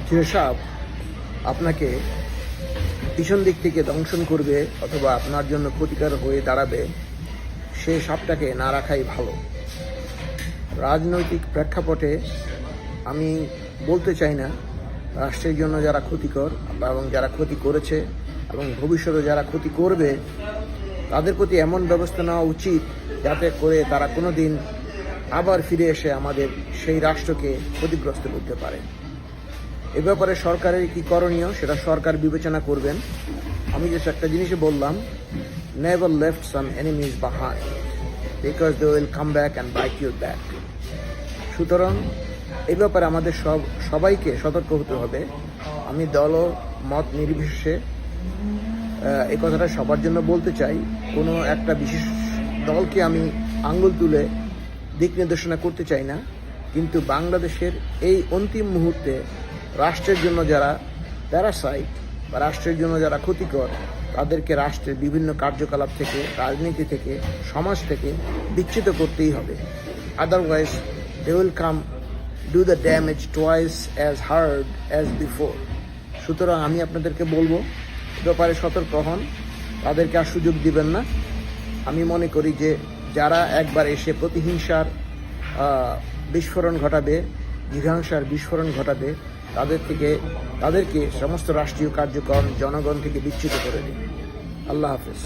যে সাপ আপনাকে পিছন দিক থেকে দংশন করবে অথবা আপনার জন্য ক্ষতিকর হয়ে দাঁড়াবে, সেই সাপটাকে না রাখাই ভালো। রাজনৈতিক প্রেক্ষাপটে আমি বলতে চাই না রাষ্ট্রের জন্য যারা ক্ষতিকর এবং যারা ক্ষতি করেছে এবং ভবিষ্যতে যারা ক্ষতি করবে তাদের প্রতি এমন ব্যবস্থা নেওয়া উচিত যাতে করে তারা কোনো দিন আবার ফিরে এসে আমাদের সেই রাষ্ট্রকে ক্ষতিগ্রস্ত করতে পারে। এ ব্যাপারে সরকারের কি করণীয় সেটা সরকার বিবেচনা করবেন। আমি just একটা জিনিসই বললাম, never left some enemies behind because they will come back and bite you back. সুতরাং এই ব্যাপারে আমাদের সবাইকে সতর্ক হতে হবে। আমি দল ও মত নির্বিশেষে এই কথাটা সবার জন্য বলতে চাই। কোনো একটা বিশেষ দলকে আমি আঙ্গুল তুলে দিক নির্দেশনা করতে চাই না, কিন্তু বাংলাদেশের এই অন্তিম মুহূর্তে রাষ্ট্রের জন্য যারা প্যারাসাইট বা রাষ্ট্রের জন্য যারা ক্ষতিকর তাদেরকে রাষ্ট্রের বিভিন্ন কার্যকলাপ থেকে, রাজনীতি থেকে, সমাজ থেকে বিচ্যুত করতেই হবে। Otherwise they will come do the damage twice as hard as before. সুতরাং আমি আপনাদেরকে বলবো ব্যাপারে সতর্ক হন, তাদেরকে আর সুযোগ দিবেন না। আমি মনে করি যে যারা একবার এসে প্রতিহিংসার বিস্ফোরণ ঘটাবে, জিঘাংসার বিস্ফোরণ ঘটাবে, তাদেরকে সমস্ত রাষ্ট্রীয় কার্যক্রম জনগণ থেকে বিচ্যুত করে দিন। আল্লাহ হাফেজ।